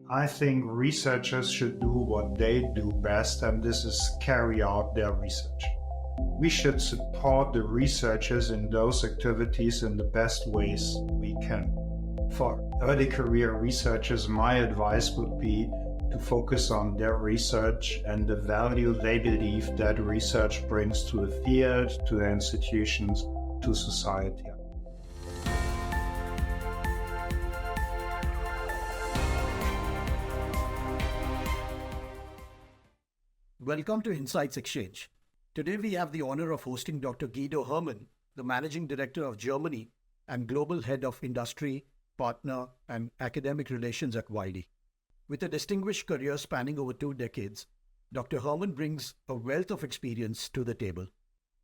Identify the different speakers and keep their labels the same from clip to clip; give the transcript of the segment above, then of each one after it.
Speaker 1: I think researchers should do what they do best, and this is carry out their research. We should support the researchers in those activities in the best ways we can. For early career researchers, my advice would be to focus on their research and the value they believe that research brings to the field, to the institutions, to society.
Speaker 2: Welcome to Insights XChange. Today we have the honor of hosting Dr. Guido Herrmann, the Managing Director of Germany and Global Head of Industry, Partner and Academic Relations at Wiley. With a distinguished career spanning over 2 decades, Dr. Herrmann brings a wealth of experience to the table.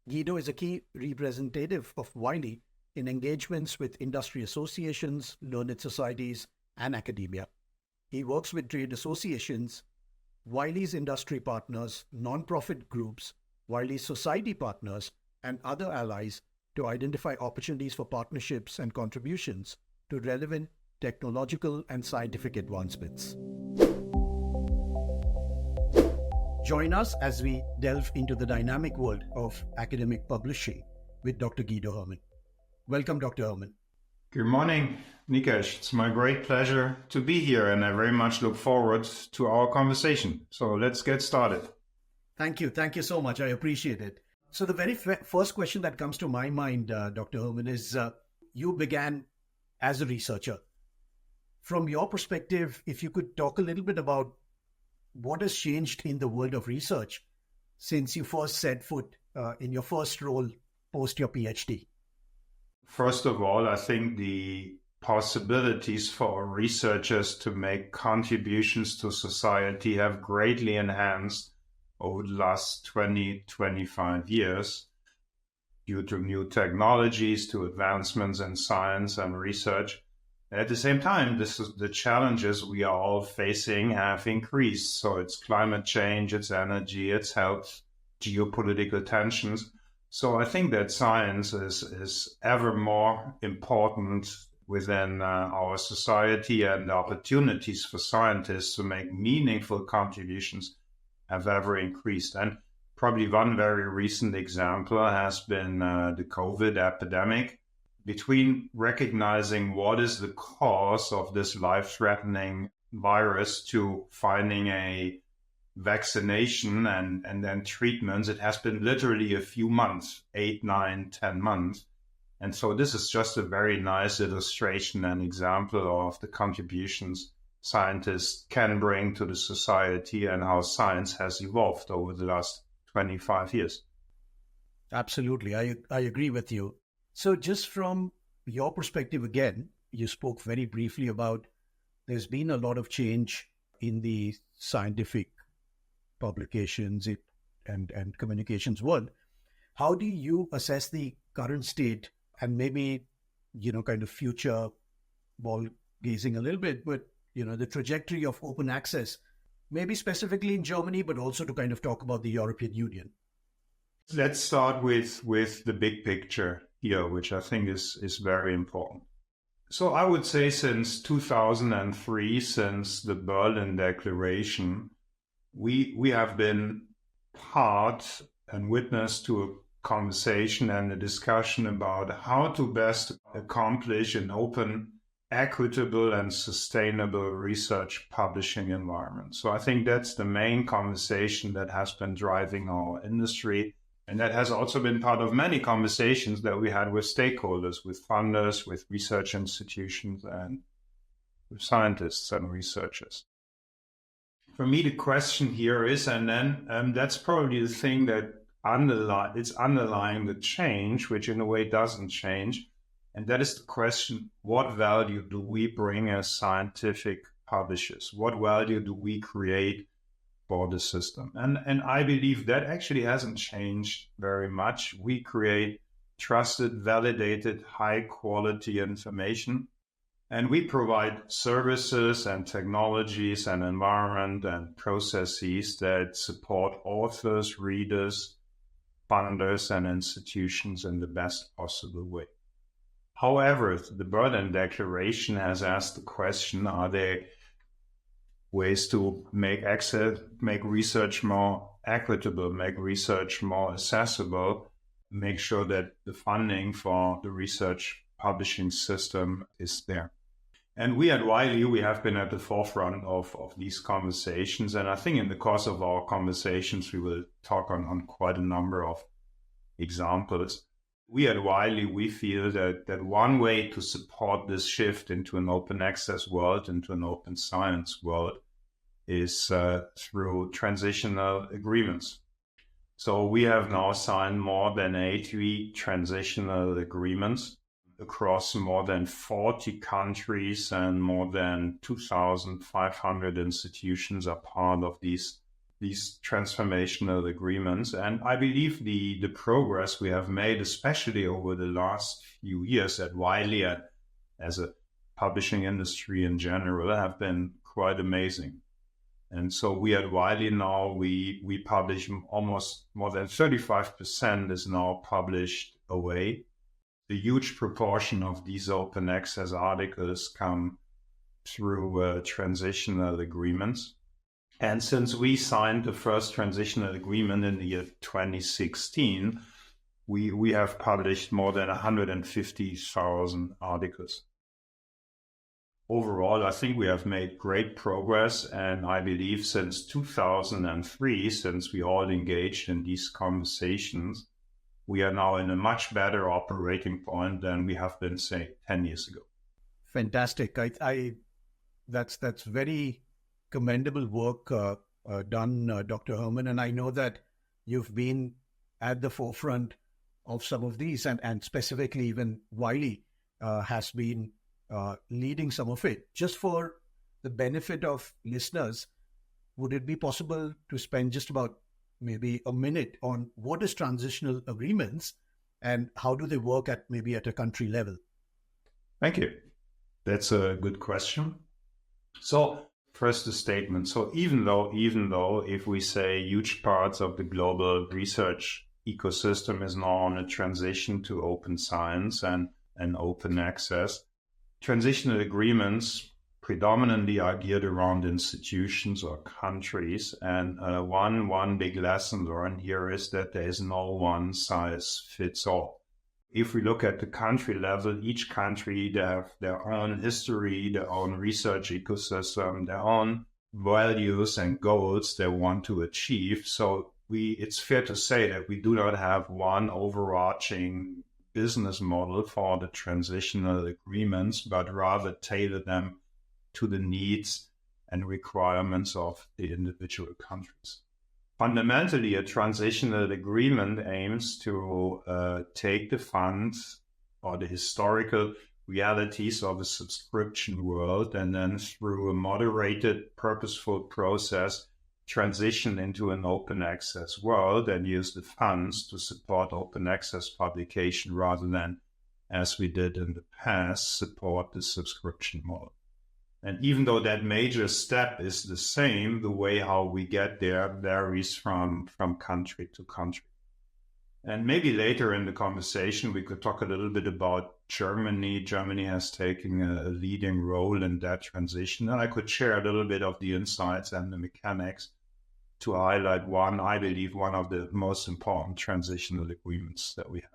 Speaker 2: Guido is a key representative of Wiley in engagements with industry associations, learned societies, and academia. He works with trade associations, Wiley's industry partners, non-profit groups, Wiley's society partners, and other allies to identify opportunities for partnerships and contributions to relevant technological and scientific advancements. Join us as we delve into the dynamic world of academic publishing with Dr. Guido Herrmann. Welcome, Dr. Herrmann.
Speaker 1: Good morning, Nikesh. It's my great pleasure to be here, and I very much look forward to our conversation. So let's get started.
Speaker 2: Thank you. Thank you so much. I appreciate it. So the very first question that comes to my mind, Dr. Herrmann, is you began as a researcher. From your perspective, if you could talk a little bit about what has changed in the world of research since you first set foot in your first role post your PhD.
Speaker 1: First of all, I think the possibilities for researchers to make contributions to society have greatly enhanced over the last 20-25 years due to new technologies, to advancements in science and research. At the same time, the challenges we are all facing have increased. So it's climate change, it's energy, it's health, geopolitical tensions. So I think that science is ever more important within our society, and the opportunities for scientists to make meaningful contributions have ever increased. And probably one very recent example has been the COVID epidemic. Between recognizing what is the cause of this life-threatening virus to finding a vaccination and then treatments, it has been literally a few months, 8, 9, 10 months. And so this is just a very nice illustration and example of the contributions scientists can bring to the society and how science has evolved over the last 25 years.
Speaker 2: Absolutely. I agree with you. So just from your perspective, again, you spoke very briefly about there's been a lot of change in the scientific publications and communications world. How do you assess the current state and maybe, kind of future ball gazing a little bit, but, the trajectory of open access, maybe specifically in Germany, but also to kind of talk about the European Union?
Speaker 1: Let's start with the big picture here, which I think is very important. So I would say since 2003, since the Berlin Declaration, we have been part and witness to a conversation and a discussion about how to best accomplish an open, equitable, and sustainable research publishing environment. So I think that's the main conversation that has been driving our industry. And that has also been part of many conversations that we had with stakeholders, with funders, with research institutions, and with scientists and researchers. For me, the question here is, and then that's probably the thing that it's underlying the change, which in a way doesn't change. And that is the question, what value do we bring as scientific publishers? What value do we create for the system? And I believe that actually hasn't changed very much. We create trusted, validated, high quality information. And we provide services and technologies and environment and processes that support authors, readers, funders, and institutions in the best possible way. However, the Berlin Declaration has asked the question, are there ways to make research more equitable, make research more accessible, make sure that the funding for the research publishing system is there. And we at Wiley, we have been at the forefront of these conversations. And I think in the course of our conversations, we will talk on quite a number of examples. We at Wiley, we feel that one way to support this shift into an open access world, into an open science world, is through transitional agreements. So we have now signed more than 80 transitional agreements across more than 40 countries, and more than 2,500 institutions are part of these transformational agreements. And I believe the progress we have made, especially over the last few years at Wiley and as a publishing industry in general, have been quite amazing. And so we at Wiley now, we publish almost more than 35% is now published away. A huge proportion of these open access articles come through transitional agreements. And since we signed the first transitional agreement in the year 2016, we have published more than 150,000 articles. Overall, I think we have made great progress, and I believe since 2003, since we all engaged in these conversations, we are now in a much better operating point than we have been, say, 10 years ago.
Speaker 2: Fantastic. That's very commendable work done, Dr. Herrmann. And I know that you've been at the forefront of some of these, and specifically even Wiley has been leading some of it. Just for the benefit of listeners, would it be possible to spend just about maybe a minute on what is transitional agreements and how do they work at a country level?
Speaker 1: Thank you. That's a good question. So first, the statement. So even though if we say huge parts of the global research ecosystem is now on a transition to open science and open access, transitional agreements predominantly are geared around institutions or countries. And one big lesson learned here is that there is no one size fits all. If we look at the country level, each country, they have their own history, their own research ecosystem, their own values and goals they want to achieve. So it's fair to say that we do not have one overarching business model for the transitional agreements, but rather tailor them to the needs and requirements of the individual countries. Fundamentally, a transitional agreement aims to take the funds or the historical realities of a subscription world and then through a moderated, purposeful process, transition into an open access world and use the funds to support open access publication rather than, as we did in the past, support the subscription model. And even though that major step is the same, the way how we get there varies from country to country. And maybe later in the conversation, we could talk a little bit about Germany. Germany has taken a leading role in that transition. And I could share a little bit of the insights and the mechanics to highlight I believe, one of the most important transitional agreements that we have.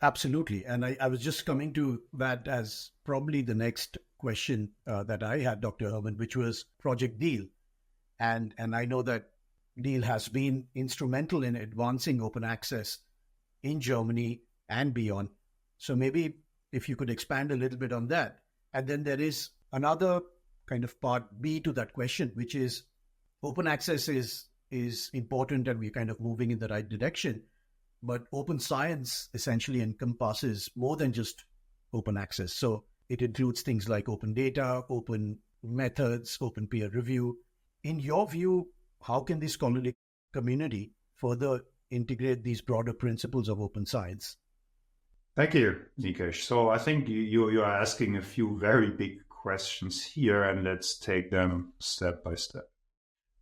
Speaker 2: Absolutely. And I was just coming to that as probably the next question that I had, Dr. Herrmann, which was Project Deal. And I know that Deal has been instrumental in advancing open access in Germany and beyond. So maybe if you could expand a little bit on that. And then there is another kind of part B to that question, which is open access is important and we're kind of moving in the right direction. But open science essentially encompasses more than just open access. So it includes things like open data, open methods, open peer review. In your view, how can the scholarly community further integrate these broader principles of open science?
Speaker 1: Thank you, Nikesh. So I think you are asking a few very big questions here, and let's take them step by step.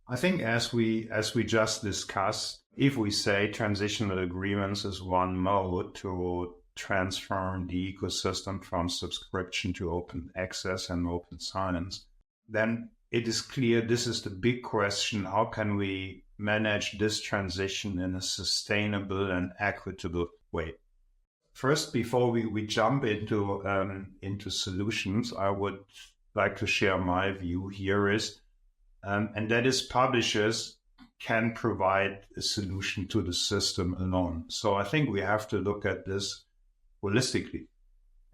Speaker 1: I think as we just discussed, if we say transitional agreements is one mode to transform the ecosystem from subscription to open access and open science, then it is clear this is the big question. How can we manage this transition in a sustainable and equitable way? First, before we jump into solutions, I would like to share my view here is, and that is publishers can provide a solution to the system alone. So I think we have to look at this holistically.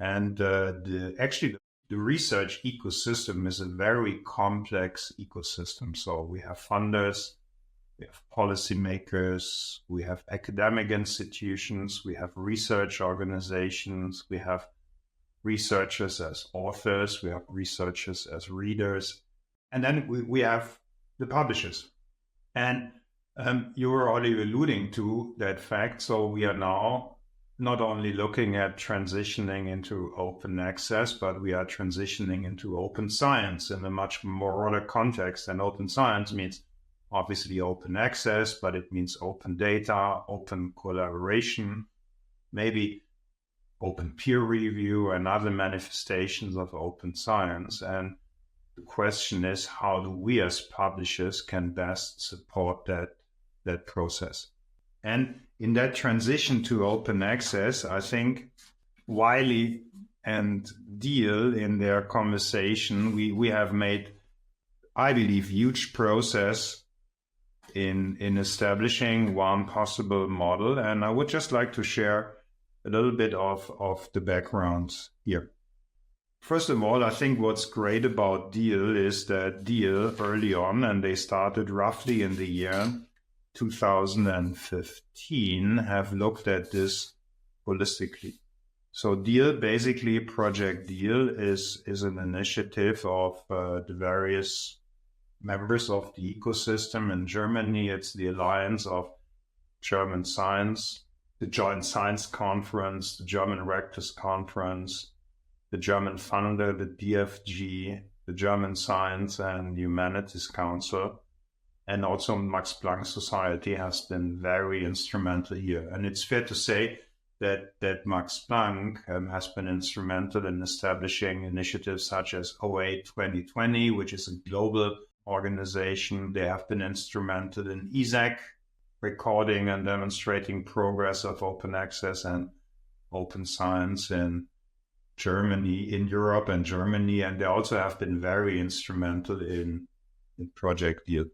Speaker 1: And the research ecosystem is a very complex ecosystem. So we have funders, we have policymakers, we have academic institutions, we have research organizations, we have researchers as authors, we have researchers as readers, and then we have the publishers. And you were already alluding to that fact. So we are now not only looking at transitioning into open access, but we are transitioning into open science in a much broader context. And open science means obviously open access, but it means open data, open collaboration, maybe open peer review and other manifestations of open science. And the question is, how do we as publishers can best support that process? And in that transition to open access, I think Wiley and Deal in their conversation, we have made, I believe, huge progress in establishing one possible model. And I would just like to share a little bit of the background here. First of all, I think what's great about Deal is that Deal early on, and they started roughly in the year 2015, have looked at this holistically. So Deal, basically Project Deal is an initiative of the various members of the ecosystem. In Germany, it's the Alliance of German Science, the Joint Science Conference, the German Rectors Conference, the German funder, the DFG, the German Science and Humanities Council, and also Max Planck Society has been very instrumental here. And it's fair to say that Max Planck has been instrumental in establishing initiatives such as OA 2020, which is a global organization. They have been instrumental in ESAC, recording and demonstrating progress of open access and open science in Germany, in Europe and Germany, and they also have been very instrumental in Project Deal.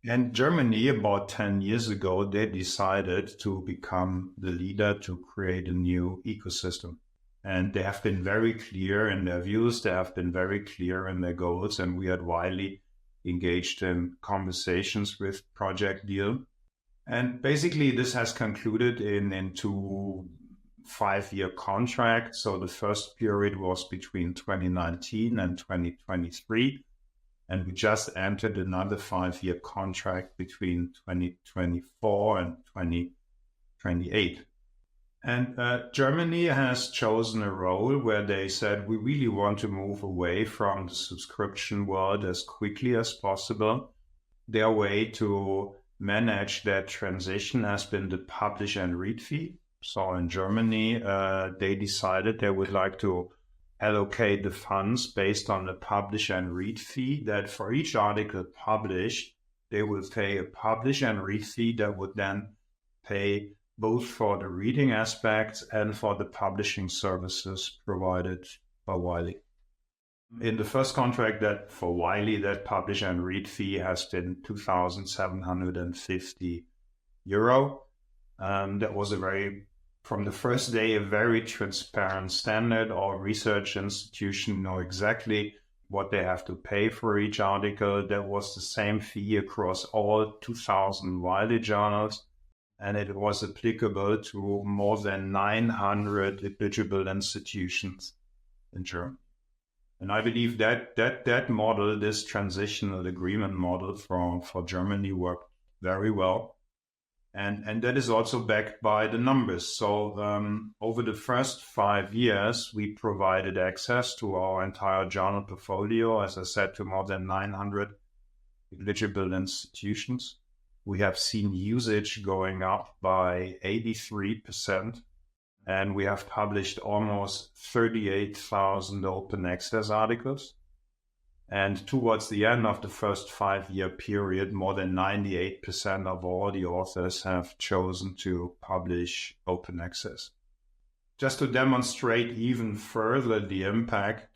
Speaker 1: And Germany, about 10 years ago, they decided to become the leader to create a new ecosystem. And they have been very clear in their views, they have been very clear in their goals, and we at Wiley engaged in conversations with Project Deal. And basically this has concluded in 2 5-year contracts. So the first period was between 2019 and 2023. And we just entered another 5-year contract between 2024 and 2028. And Germany has chosen a role where they said, we really want to move away from the subscription world as quickly as possible. Their way to manage that transition has been the publish and read fee. So in Germany, they decided they would like to allocate the funds based on the publish and read fee, that for each article published, they will pay a publish and read fee that would then pay both for the reading aspects and for the publishing services provided by Wiley. In the first contract that for Wiley, that publish and read fee has been €2,750. That was from the first day, a very transparent standard. All research institutions know exactly what they have to pay for each article. That was the same fee across all 2,000 Wiley journals, and it was applicable to more than 900 eligible institutions in Germany. And I believe that model, this transitional agreement model for Germany, worked very well. And that is also backed by the numbers. So over the first 5 years, we provided access to our entire journal portfolio, as I said, to more than 900 eligible institutions. We have seen usage going up by 83%, and we have published almost 38,000 open access articles. And towards the end of the first 5-year period, more than 98% of all the authors have chosen to publish open access. Just to demonstrate even further the impact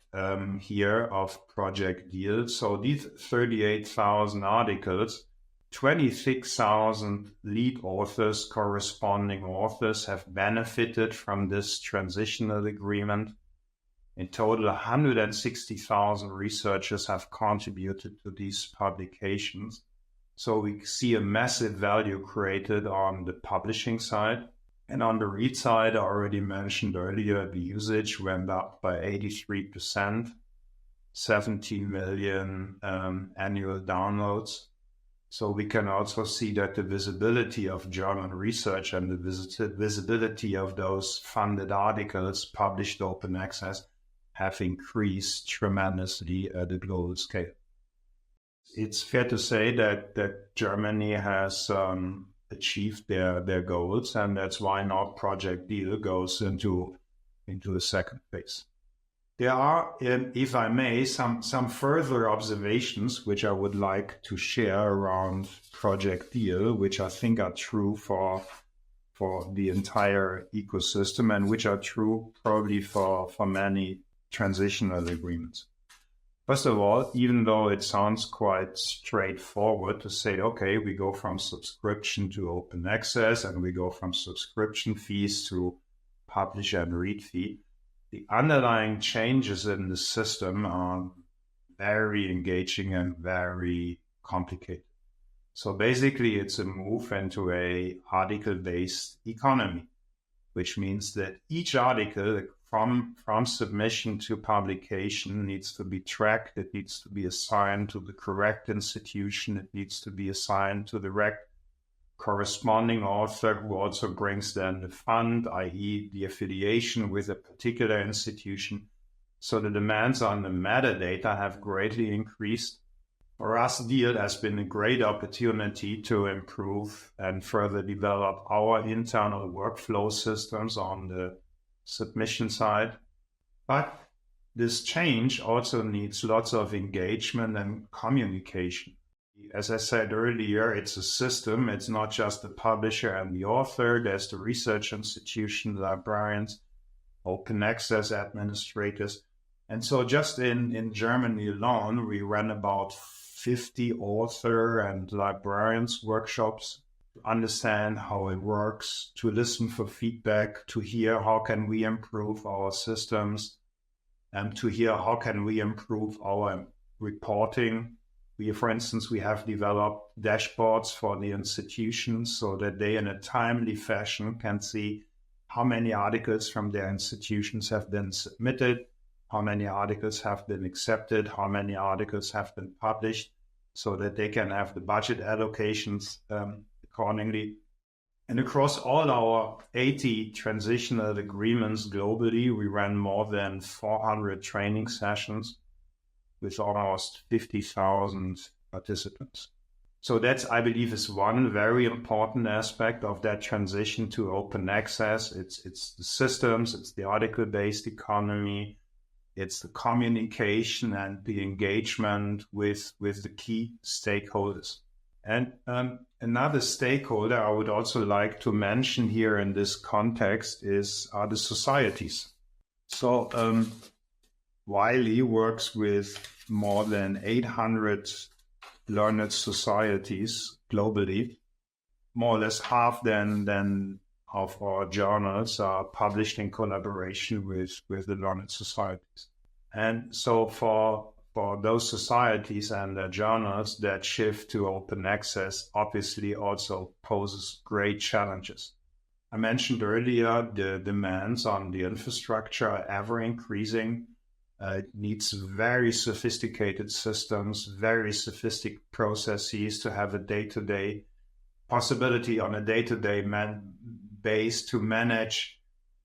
Speaker 1: here of Project Deal. So these 38,000 articles, 26,000 lead authors, corresponding authors have benefited from this transitional agreement. In total, 160,000 researchers have contributed to these publications. So we see a massive value created on the publishing side. And on the read side, I already mentioned earlier, the usage went up by 83%, 17 million annual downloads. So we can also see that the visibility of German research and the visibility of those funded articles published open access have increased tremendously at a global scale. It's fair to say that Germany has achieved their goals, and that's why now Project Deal goes into a second phase. There are, if I may, some further observations which I would like to share around Project Deal, which I think are true for the entire ecosystem and which are true probably for many transitional agreements. First of all, even though it sounds quite straightforward to say, okay, we go from subscription to open access and we go from subscription fees to publish and read fee, the underlying changes in the system are very engaging and very complicated. So basically, it's a move into a article-based economy, which means that each article from submission to publication needs to be tracked. It needs to be assigned to the correct institution. It needs to be assigned to the corresponding author who also brings then the fund, i.e. the affiliation with a particular institution. So the demands on the metadata have greatly increased. For us, Deal has been a great opportunity to improve and further develop our internal workflow systems on the submission side. But this change also needs lots of engagement and communication. As I said earlier, it's a system. It's not just the publisher and the author. There's the research institution, librarians, open access administrators. And so just in Germany alone, we ran about 50 author and librarians workshops to understand how it works, to listen for feedback, to hear how can we improve our systems, and to hear how can we improve our reporting. For instance, we have developed dashboards for the institutions so that they in a timely fashion can see how many articles from their institutions have been submitted, how many articles have been accepted, how many articles have been published, so that they can have the budget allocations accordingly. And across all our 80 transitional agreements globally, we ran more than 400 training sessions with almost 50,000 participants. So that's, I believe, is one very important aspect of that transition to open access. It's the systems, it's the article-based economy, it's the communication and the engagement with the key stakeholders. And another stakeholder I would also like to mention here in this context are the societies. So Wiley works with more than 800 learned societies globally. More or less half then of our journals are published in collaboration with the learned societies. And so for those societies and their journals, that shift to open access obviously also poses great challenges. I mentioned earlier the demands on the infrastructure are ever increasing. It needs very sophisticated systems, very sophisticated processes to have a day-to-day possibility on a day-to-day base to manage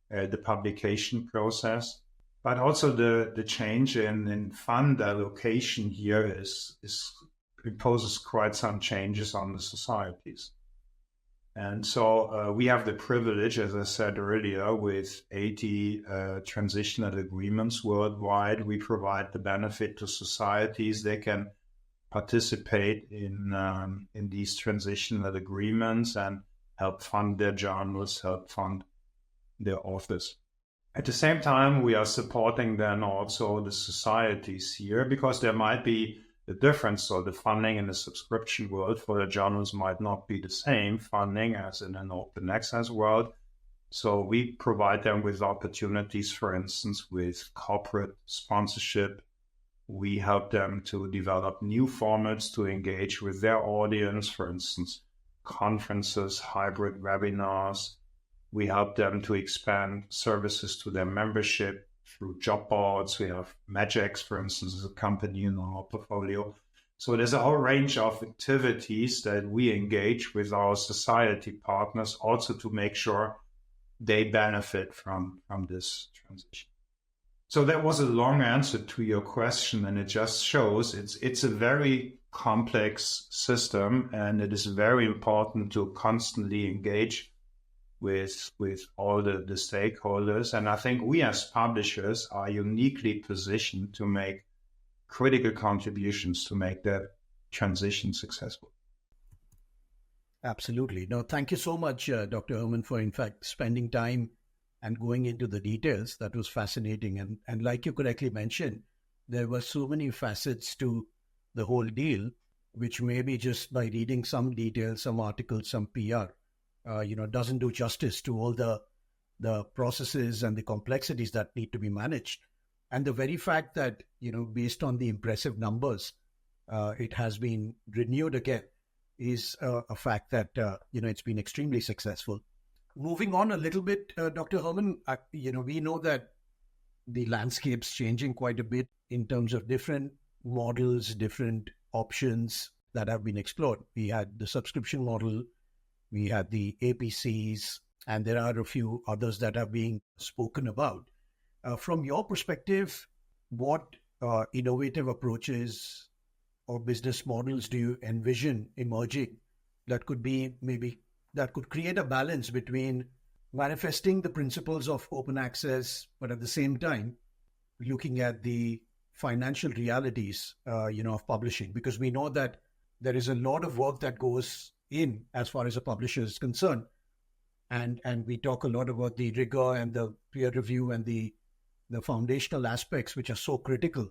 Speaker 1: the publication process. But also the change in fund allocation here imposes quite some changes on the societies. And so we have the privilege, as I said earlier, with 80 transitional agreements worldwide. We provide the benefit to societies. They can participate in these transitional agreements and help fund their journals, help fund their authors. At the same time, we are supporting then also the societies here, because there might be the difference. So the funding in the subscription world for the journals might not be the same funding as in an open access world. So we provide them with opportunities, for instance, with corporate sponsorship. We help them to develop new formats to engage with their audience, for instance, conferences, hybrid webinars. We help them to expand services to their membership through job boards. We have Magix, for instance, as a company in our portfolio. So there's a whole range of activities that we engage with our society partners also to make sure they benefit from this transition. So that was a long answer to your question, and it just shows it's a very complex system, and it is very important to constantly engage with all the stakeholders. And I think we as publishers are uniquely positioned to make critical contributions to make that transition successful.
Speaker 2: Absolutely. No, thank you so much, Dr. Herrmann, for in fact spending time and going into the details. That was fascinating. And like you correctly mentioned, there were so many facets to the whole deal, which maybe just by reading some details, some articles, some PR, doesn't do justice to all the processes and the complexities that need to be managed. And the very fact that, based on the impressive numbers, it has been renewed again is a fact that, it's been extremely successful. Moving on a little bit, Dr. Herrmann, we know that the landscape's changing quite a bit in terms of different models, different options that have been explored. We had the subscription model, we had the APCs, and there are a few others that are being spoken about. From your perspective, what innovative approaches or business models do you envision emerging that could create a balance between manifesting the principles of open access, but at the same time, looking at the financial realities, of publishing? Because we know that there is a lot of work that goes in as far as a publisher is concerned. And we talk a lot about the rigor and the peer review and the foundational aspects, which are so critical.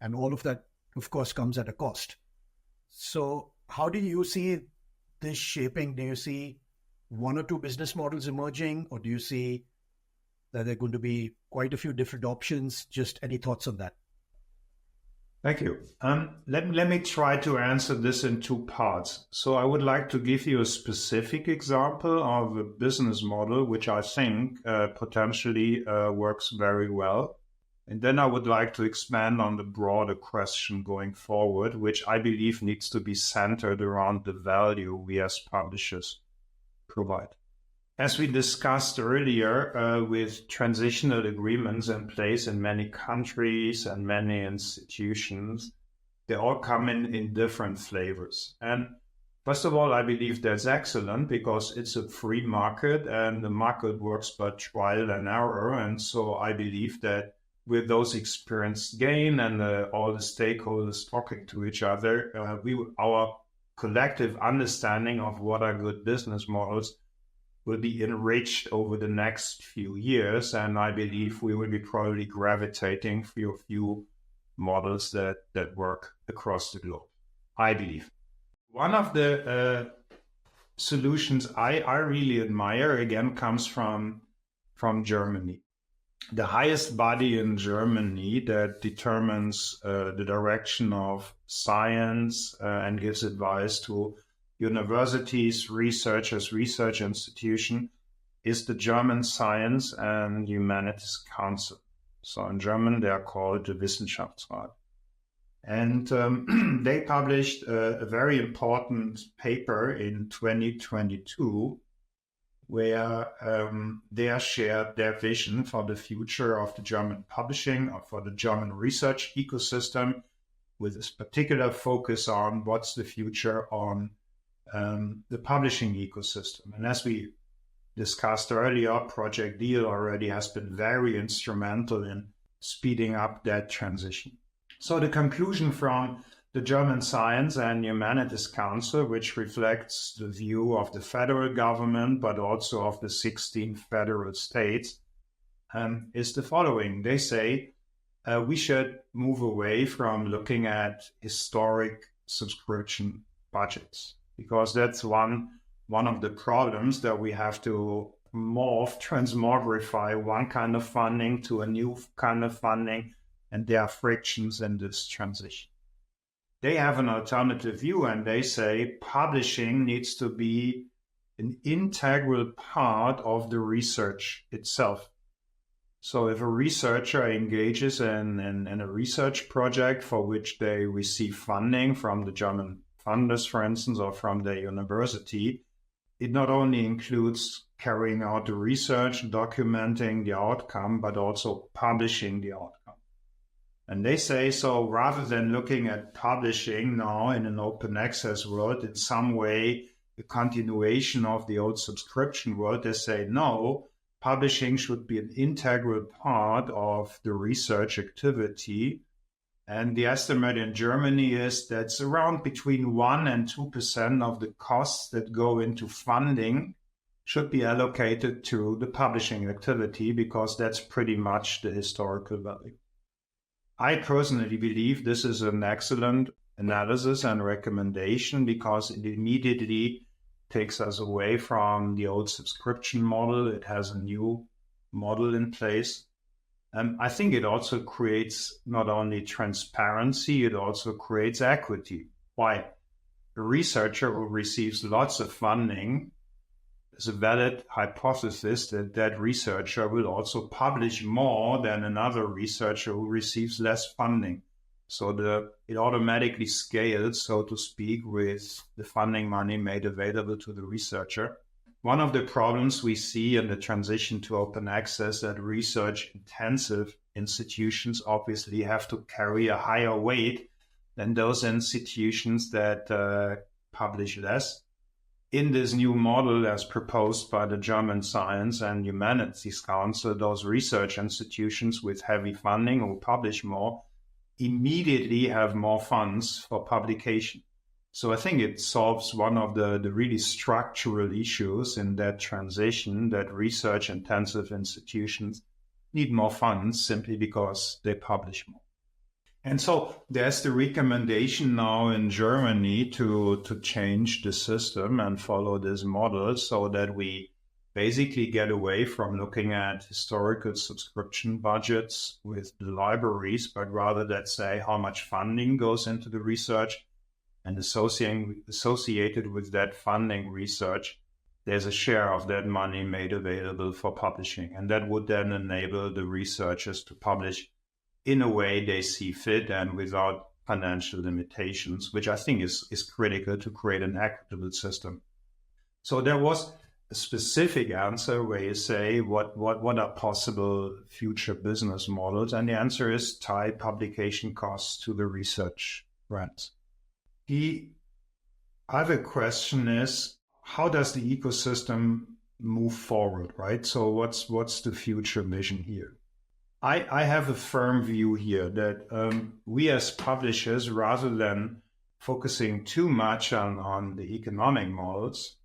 Speaker 2: And all of that, of course, comes at a cost. So how do you see this shaping? Do you see one or two business models emerging, or do you see that there are going to be quite a few different options? Just any thoughts on that?
Speaker 1: Thank you. Let me try to answer this in two parts. So I would like to give you a specific example of a business model which I think potentially works very well. And then I would like to expand on the broader question going forward, which I believe needs to be centered around the value we as publishers provide. As we discussed earlier, with transitional agreements in place in many countries and many institutions, they all come in different flavors. And first of all, I believe that's excellent because it's a free market and the market works by trial and error. And so I believe that with those experience gain and all the stakeholders talking to each other, our collective understanding of what are good business models will be enriched over the next few years. And I believe we will be probably gravitating for a few models that work across the globe, I believe. One of the solutions I really admire, again, comes from Germany. The highest body in Germany that determines the direction of science and gives advice to universities, researchers, research institution is the German Science and Humanities Council. So in German, they are called the Wissenschaftsrat. And they published a very important paper in 2022 where they shared their vision for the future of the German publishing or for the German research ecosystem, with this particular focus on what's the future on the publishing ecosystem. And as we discussed earlier, Project Deal already has been very instrumental in speeding up that transition. So the conclusion from the German Science and Humanities Council, which reflects the view of the federal government, but also of the 16 federal states, is the following. They say we should move away from looking at historic subscription budgets, because that's one of the problems, that we have to transmogrify one kind of funding to a new kind of funding, and there are frictions in this transition. They have an alternative view, and they say publishing needs to be an integral part of the research itself. So if a researcher engages in a research project for which they receive funding from the German funders, for instance, or from their university, it not only includes carrying out the research, documenting the outcome, but also publishing the outcome. And they say, so rather than looking at publishing now in an open access world, in some way, the continuation of the old subscription world, they say, no, publishing should be an integral part of the research activity. And the estimate in Germany is that's around between 1% and 2% of the costs that go into funding should be allocated to the publishing activity, because that's pretty much the historical value. I personally believe this is an excellent analysis and recommendation, because it immediately takes us away from the old subscription model. It has a new model in place. I think it also creates not only transparency, it also creates equity. Why? A researcher who receives lots of funding, there's a valid hypothesis that that researcher will also publish more than another researcher who receives less funding. So it automatically scales, so to speak, with the funding money made available to the researcher. One of the problems we see in the transition to open access, that research-intensive institutions obviously have to carry a higher weight than those institutions that publish less. In this new model, as proposed by the German Science and Humanities Council, those research institutions with heavy funding who publish more immediately have more funds for publication. So I think it solves one of the really structural issues in that transition, that research-intensive institutions need more funds simply because they publish more. And so there's the recommendation now in Germany to change the system and follow this model, so that we basically get away from looking at historical subscription budgets with the libraries, but rather let's say how much funding goes into the research, and associated with that funding research, there's a share of that money made available for publishing. And that would then enable the researchers to publish in a way they see fit and without financial limitations, which I think is critical to create an equitable system. So there was a specific answer where you say, what are possible future business models? And the answer is tie publication costs to the research grants. The other question is, how does the ecosystem move forward, right? So what's the future vision here? I have a firm view here that we as publishers, rather than focusing too much on the economic models,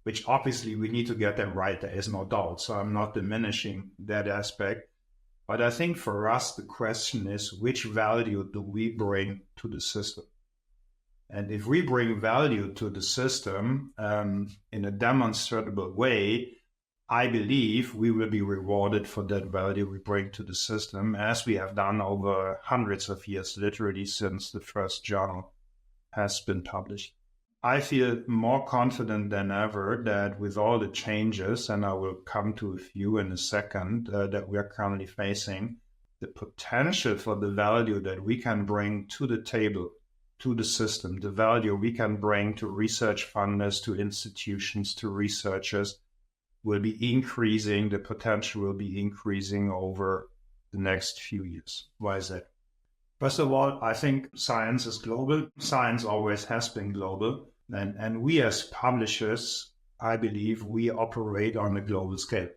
Speaker 1: which obviously we need to get them right, there is no doubt. So I'm not diminishing that aspect. But I think for us, the question is, which value do we bring to the system? And if we bring value to the system in a demonstrable way, I believe we will be rewarded for that value we bring to the system, as we have done over hundreds of years, literally since the first journal has been published. I feel more confident than ever that with all the changes, and I will come to a few in a second, that we are currently facing, the potential for the value that we can bring to the table, to the system, the value we can bring to research funders, to institutions, to researchers, will be increasing, the potential will be increasing over the next few years. Why is that? First of all, I think science is global. Science always has been global. And we as publishers, I believe we operate on a global scale.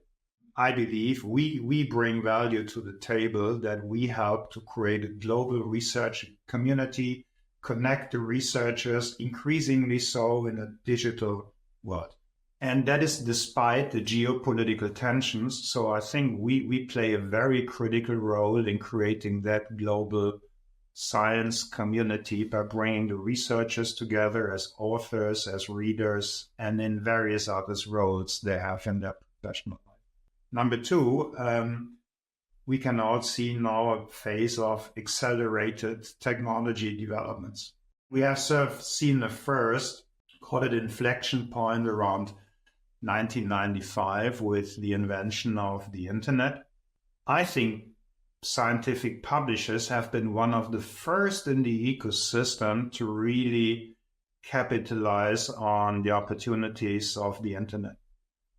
Speaker 1: I believe we bring value to the table, that we help to create a global research community, connect the researchers, increasingly so in a digital world. And that is despite the geopolitical tensions. So I think we play a very critical role in creating that global science community by bringing the researchers together as authors, as readers, and in various other roles they have in their professional life. Number two, we can all see now a phase of accelerated technology developments. We have seen the first, call it inflection point, around 1995 with the invention of the internet. I think scientific publishers have been one of the first in the ecosystem to really capitalize on the opportunities of the internet.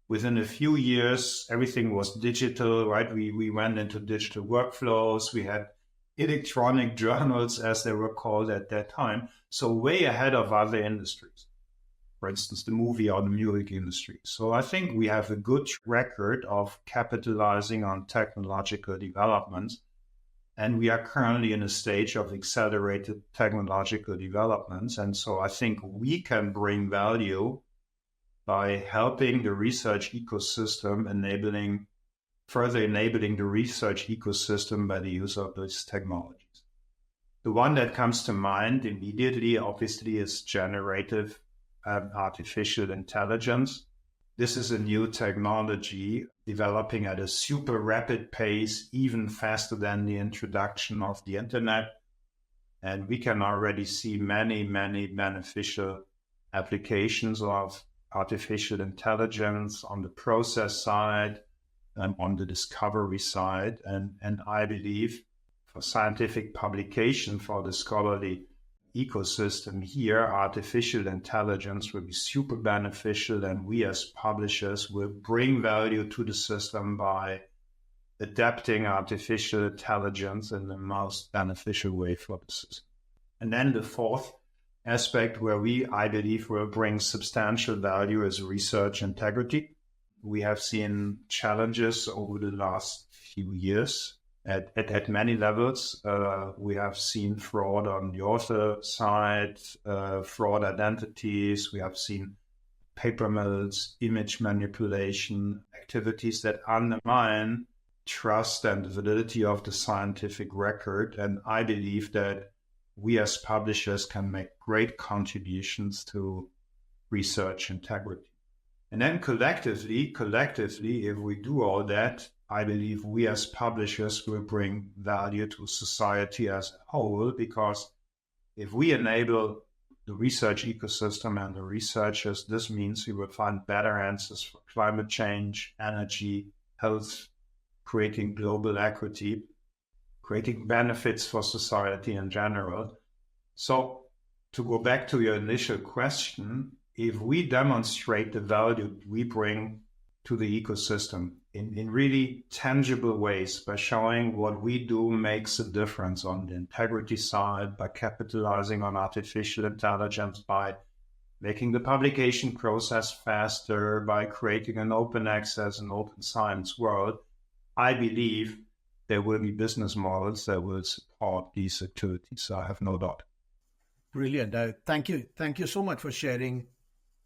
Speaker 1: Within a few years, everything was digital, right? We went into digital workflows. We had electronic journals, as they were called at that time, so way ahead of other industries. For instance, the movie or the music industry. So I think we have a good record of capitalizing on technological developments, and we are currently in a stage of accelerated technological developments. And so I think we can bring value by helping the research ecosystem, further enabling the research ecosystem by the use of these technologies. The one that comes to mind immediately, obviously, is generative artificial intelligence. This is a new technology developing at a super rapid pace, even faster than the introduction of the internet. And we can already see many, many beneficial applications of artificial intelligence on the process side and on the discovery side. And I believe for scientific publication, for the scholarly ecosystem here, artificial intelligence will be super beneficial, and we as publishers will bring value to the system by adapting artificial intelligence in the most beneficial way for the system. And then the fourth aspect where I believe will bring substantial value is research integrity. We have seen challenges over the last few years at many levels. We have seen fraud on the author side, fraud identities. We have seen paper mills, image manipulation, activities that undermine trust and validity of the scientific record. And I believe that we as publishers can make great contributions to research integrity. And then collectively, if we do all that, I believe we as publishers will bring value to society as a whole, because if we enable the research ecosystem and the researchers, this means we will find better answers for climate change, energy, health, creating global equity, creating benefits for society in general. So to go back to your initial question, if we demonstrate the value we bring to the ecosystem in really tangible ways, by showing what we do makes a difference on the integrity side, by capitalizing on artificial intelligence, by making the publication process faster, by creating an open access and open science world, I believe there will be business models that will support these activities. I have no doubt.
Speaker 2: Brilliant. Thank you. Thank you so much for sharing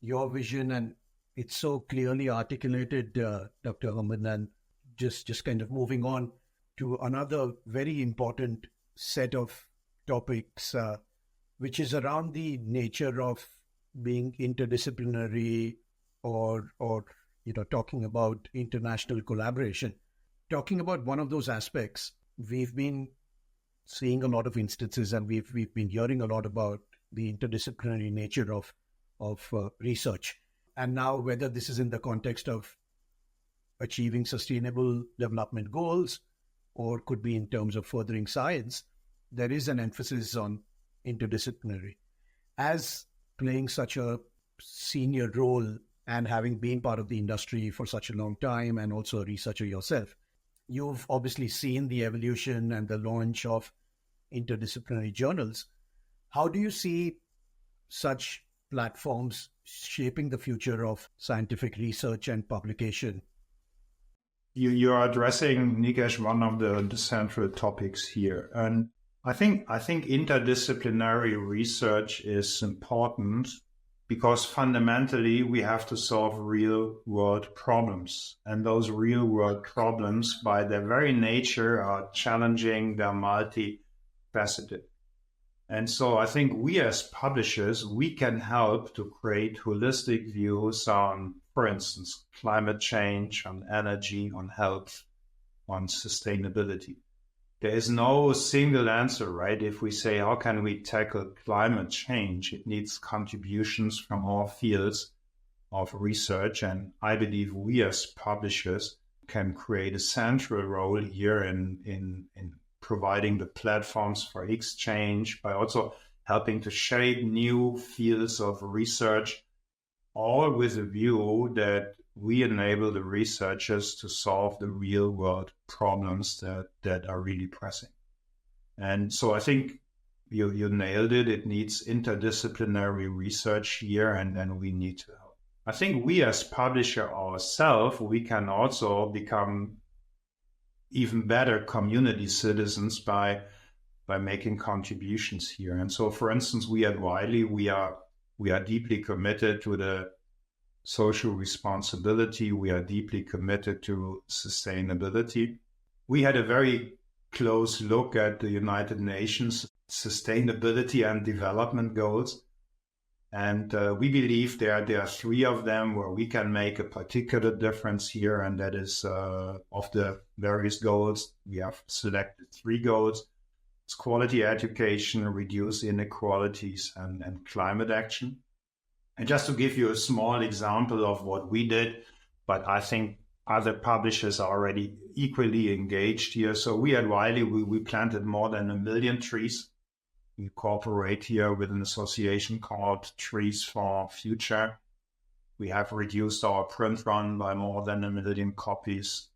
Speaker 2: your vision, and it's so clearly articulated, Dr. Herrmann. And just kind of moving on to another very important set of topics, which is around the nature of being interdisciplinary, or talking about international collaboration. Talking about one of those aspects, we've been seeing a lot of instances, and we've been hearing a lot about the interdisciplinary nature of research. And now, whether this is in the context of achieving sustainable development goals, or could be in terms of furthering science, there is an emphasis on interdisciplinary. As playing such a senior role and having been part of the industry for such a long time, and also a researcher yourself, you've obviously seen the evolution and the launch of interdisciplinary journals. How do you see such platforms shaping the future of scientific research and publication?
Speaker 1: You are addressing, Nikesh, one of the central topics here. And I think interdisciplinary research is important because fundamentally we have to solve real world problems. And those real world problems, by their very nature, are challenging, they're multifaceted. And so I think we as publishers, we can help to create holistic views on, for instance, climate change, on energy, on health, on sustainability. There is no single answer, right? If we say, how can we tackle climate change? It needs contributions from all fields of research. And I believe we as publishers can create a central role here in providing the platforms for exchange, by also helping to shape new fields of research, all with a view that we enable the researchers to solve the real world problems that are really pressing. And so I think you nailed it. It needs interdisciplinary research here, and we need to help. I think we as publisher ourselves, we can also become even better community citizens by making contributions here. And so, for instance, we at Wiley, we are deeply committed to the social responsibility. We are deeply committed to sustainability. We had a very close look at the United Nations Sustainability and Development Goals. And we believe there are three of them where we can make a particular difference here. And that is of the various goals, we have selected three goals. It's quality education, reduce inequalities, and climate action. And just to give you a small example of what we did, but I think other publishers are already equally engaged here. So we at Wiley, we planted more than 1 million trees. We cooperate here with an association called Trees for Future. We have reduced our print run by more than 1 million copies.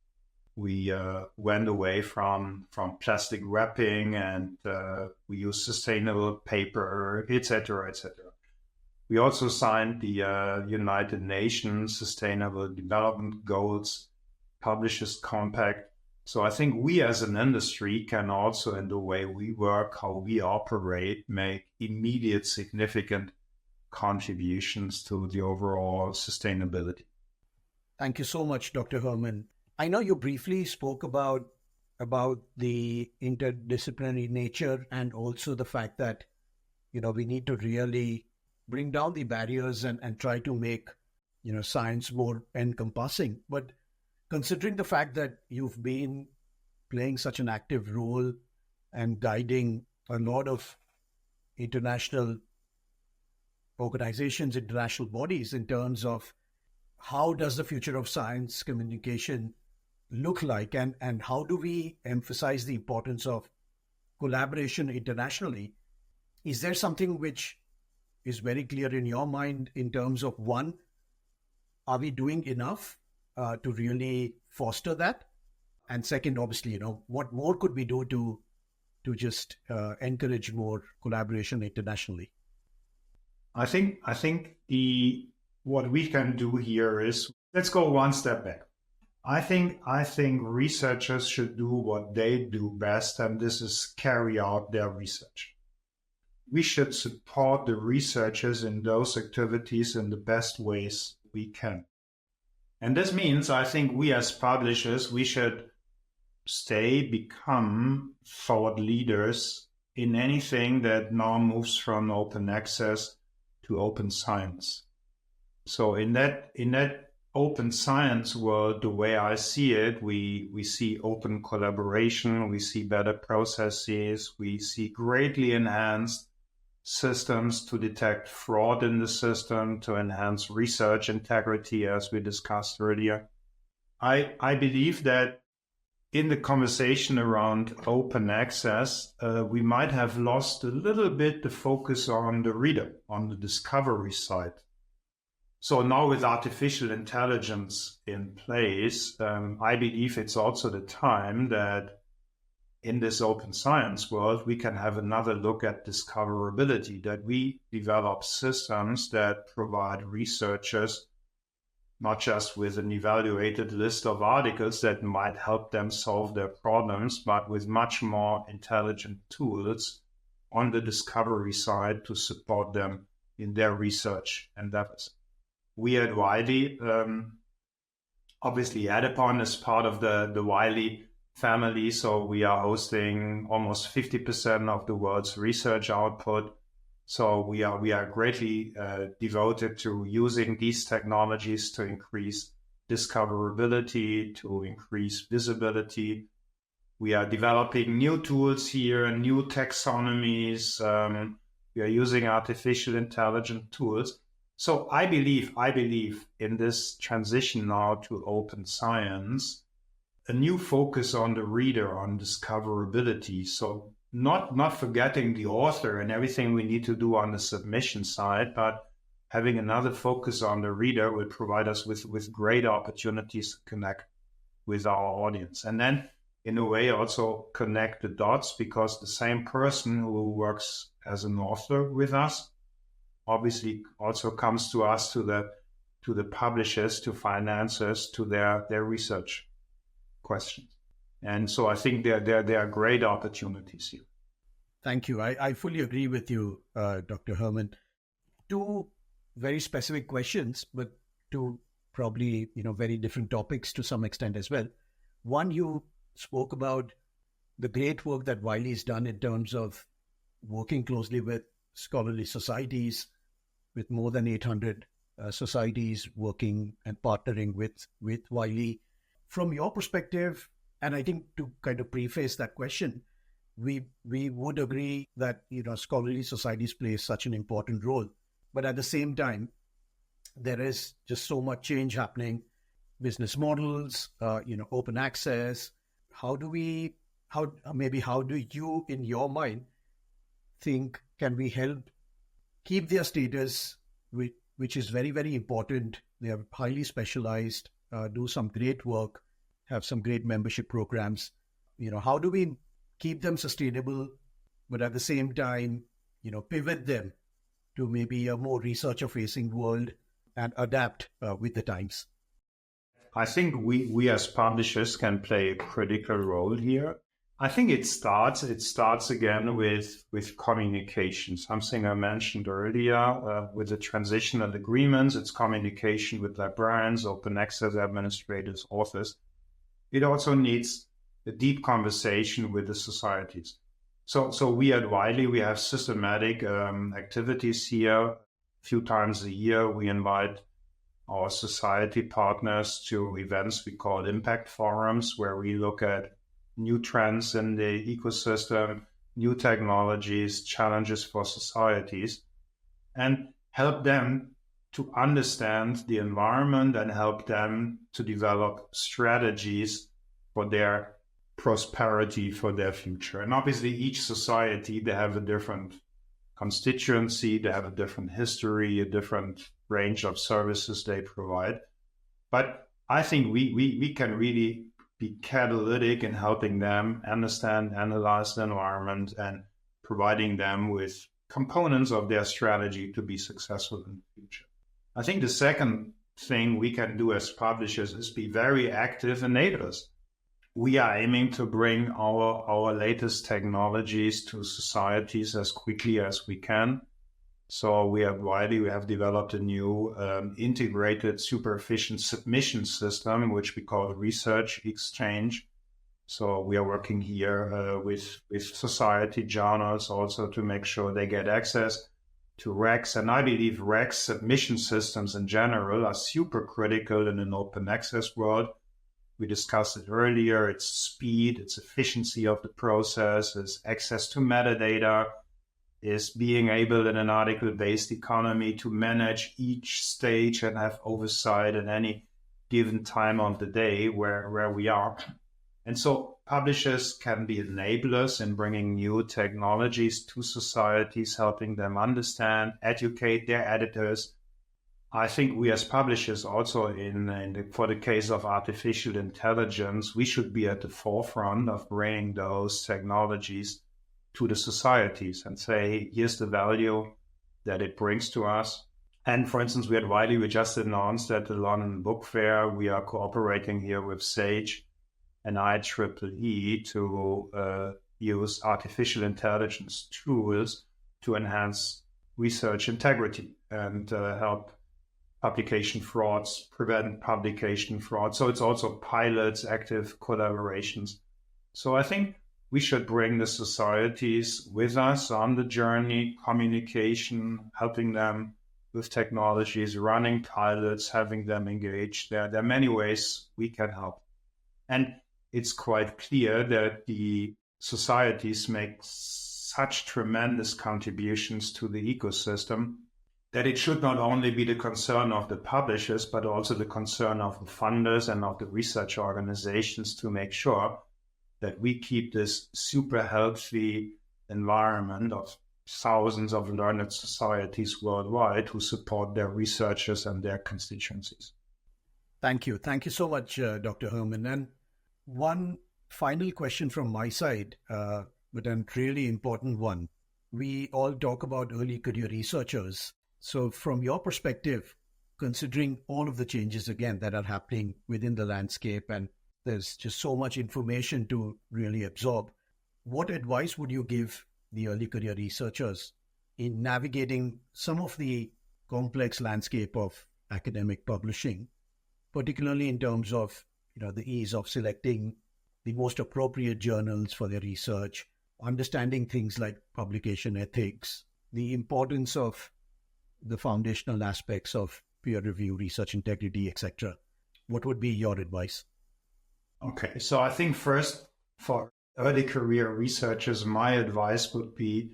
Speaker 1: We went away from plastic wrapping, and we use sustainable paper, etc., etc. We also signed the United Nations Sustainable Development Goals, Publishers Compact. So I think we as an industry can also, in the way we work, how we operate, make immediate significant contributions to the overall sustainability.
Speaker 2: Thank you so much, Dr. Herrmann. I know you briefly spoke about the interdisciplinary nature, and also the fact that, we need to really bring down the barriers and try to make, science more encompassing. But considering the fact that you've been playing such an active role and guiding a lot of international organizations, international bodies, in terms of how does the future of science communication look like, and how do we emphasize the importance of collaboration internationally, is there something which is very clear in your mind in terms of, one, are we doing enough to really foster that? And second, obviously, what more could we do to just encourage more collaboration internationally?
Speaker 1: I think what we can do here is, let's go one step back. I think researchers should do what they do best, and this is carry out their research. We should support the researchers in those activities in the best ways we can. And this means, I think we as publishers, we should become thought leaders in anything that now moves from open access to open science. So in that open science world, the way I see it, we see open collaboration, we see better processes, we see greatly enhanced systems to detect fraud in the system, to enhance research integrity, as we discussed earlier. I believe that in the conversation around open access, we might have lost a little bit the focus on the reader, on the discovery side. So now with artificial intelligence in place, I believe it's also the time that in this open science world, we can have another look at discoverability, that we develop systems that provide researchers not just with an evaluated list of articles that might help them solve their problems, but with much more intelligent tools on the discovery side to support them in their research endeavors. We at Wiley obviously Edupon is part of the Wiley family, so we are hosting almost 50% of the world's research output. So we are greatly devoted to using these technologies to increase discoverability, to increase visibility. We are developing new tools here, new taxonomies. We are using artificial intelligence tools. So I believe in this transition now to open science, a new focus on the reader, on discoverability. So not forgetting the author and everything we need to do on the submission side, but having another focus on the reader will provide us with great opportunities to connect with our audience. And then in a way also connect the dots, because the same person who works as an author with us obviously also comes to us, to the publishers, to financiers, to their research questions. And so I think there are great opportunities here.
Speaker 2: Thank you. I fully agree with you, Dr. Herrmann. Two very specific questions, but two probably very different topics to some extent as well. One, you spoke about the great work that Wiley has done in terms of working closely with scholarly societies, with more than 800 societies working and partnering with Wiley. From your perspective, and I think to kind of preface that question, we would agree that scholarly societies play such an important role, but at the same time, there is just so much change happening, business models, open access. How do you, in your mind, think can we help keep their status, which is very, very important? They are highly specialized, do some great work, have some great membership programs. How do we keep them sustainable, but at the same time, pivot them to maybe a more researcher-facing world and adapt with the times?
Speaker 1: I think we as publishers can play a critical role here. I think it starts again with communication. Something I mentioned earlier with the transitional agreements. It's communication with librarians, open access administrators, authors. It also needs a deep conversation with the societies. So we at Wiley, we have systematic activities here. A few times a year, we invite our society partners to events we call impact forums, where we look at new trends in the ecosystem, new technologies, challenges for societies, and help them to understand the environment and help them to develop strategies for their prosperity, for their future. And obviously each society, they have a different constituency, they have a different history, a different range of services they provide. But I think we can really be catalytic in helping them understand, analyze the environment, and providing them with components of their strategy to be successful in the future. I think the second thing we can do as publishers is be very active enablers. We are aiming to bring our latest technologies to societies as quickly as we can. So we at Wiley, we have developed a new integrated super efficient submission system, which we call Research Exchange. So we are working here with society journals also to make sure they get access to recs. And I believe recs submission systems in general are super critical in an open access world. We discussed it earlier. It's speed, it's efficiency of the process, it's access to metadata, is being able in an article-based economy to manage each stage and have oversight at any given time of the day where we are. And so publishers can be enablers in bringing new technologies to societies, helping them understand, educate their editors, I think we as publishers also for the case of artificial intelligence, we should be at the forefront of bringing those technologies to the societies and say, here's the value that it brings to us. And for instance, we at Wiley, we just announced at the London Book Fair, we are cooperating here with Sage and IEEE to use artificial intelligence tools to enhance research integrity and help publication frauds, prevent publication fraud. So it's also pilots, active collaborations. So I think we should bring the societies with us on the journey, communication, helping them with technologies, running pilots, having them engaged. There are many ways we can help. And it's quite clear that the societies make such tremendous contributions to the ecosystem that it should not only be the concern of the publishers, but also the concern of the funders and of the research organizations to make sure that we keep this super healthy environment of thousands of learned societies worldwide who support their researchers and their constituencies.
Speaker 2: Thank you. Thank you so much, Dr. Herrmann. And one final question from my side, but a really important one. We all talk about early career researchers. So from your perspective, considering all of the changes again that are happening within the landscape, and there's just so much information to really absorb, what advice would you give the early career researchers in navigating some of the complex landscape of academic publishing, particularly in terms of the ease of selecting the most appropriate journals for their research, understanding things like publication ethics, the importance of the foundational aspects of peer review, research integrity, etc. What would be your advice?
Speaker 1: Okay, so I think first for early career researchers, my advice would be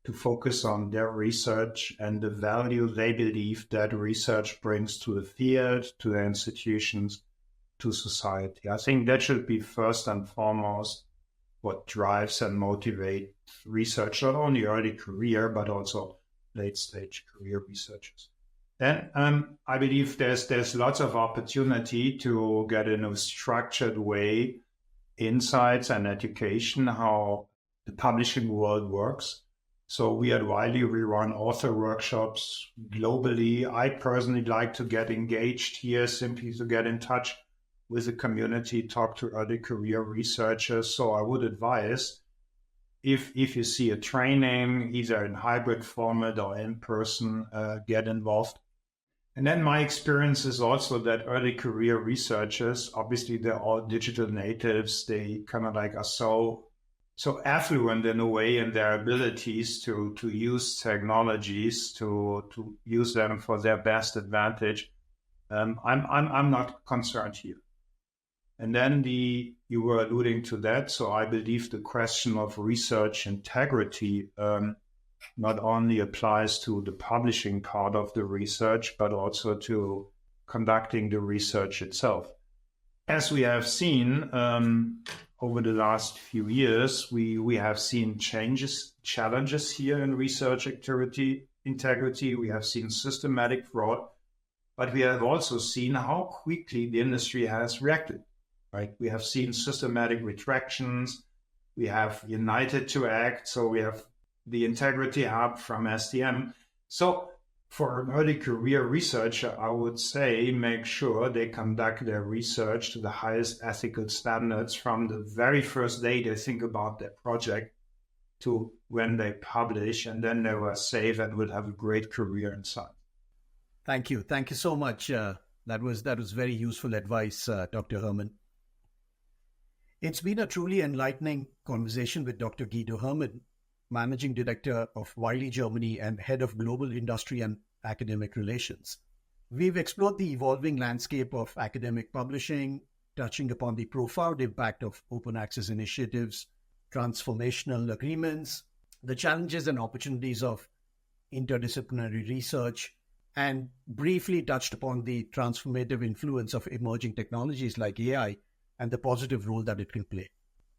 Speaker 1: to focus on their research and the value they believe that research brings to the field, to their institutions, to society. I think that should be first and foremost what drives and motivates research, not only early career, but also late stage career researchers. Then I believe there's lots of opportunity to get in a structured way insights and education, how the publishing world works. So we at Wiley, we run author workshops globally. I personally like to get engaged here, simply to get in touch with the community, talk to early career researchers. So I would advise, if you see a training, either in hybrid format or in person, get involved. And then my experience is also that early career researchers, obviously they're all digital natives. They kind of like are so affluent in a way in their abilities to use technologies, to use them for their best advantage. I'm not concerned here. And then you were alluding to that. So I believe the question of research integrity not only applies to the publishing part of the research, but also to conducting the research itself. As we have seen over the last few years, we have seen challenges here in research integrity. We have seen systematic fraud, but we have also seen how quickly the industry has reacted. Right? We have seen systematic retractions. We have united to act. So we have the Integrity Hub from STM. So for an early career researcher, I would say make sure they conduct their research to the highest ethical standards from the very first day they think about their project to when they publish, and then they were safe and will have a great career inside.
Speaker 2: Thank you. Thank you so much. That was very useful advice, Dr. Herrmann. It's been a truly enlightening conversation with Dr. Guido Herrmann, Managing Director of Wiley Germany and Head of Global Industry and Academic Relations. We've explored the evolving landscape of academic publishing, touching upon the profound impact of open access initiatives, transformational agreements, the challenges and opportunities of interdisciplinary research, and briefly touched upon the transformative influence of emerging technologies like AI and the positive role that it can play.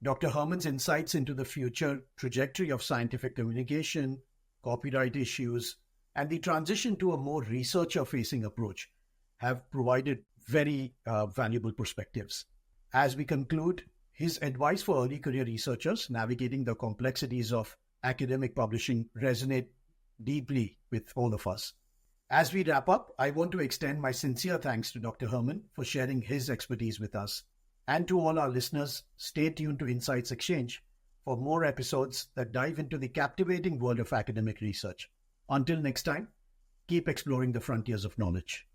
Speaker 2: Dr. Herrmann's insights into the future trajectory of scientific communication, copyright issues, and the transition to a more researcher-facing approach have provided very valuable perspectives. As we conclude, his advice for early career researchers navigating the complexities of academic publishing resonate deeply with all of us. As we wrap up, I want to extend my sincere thanks to Dr. Herrmann for sharing his expertise with us. And to all our listeners, stay tuned to Insights Exchange for more episodes that dive into the captivating world of academic research. Until next time, keep exploring the frontiers of knowledge.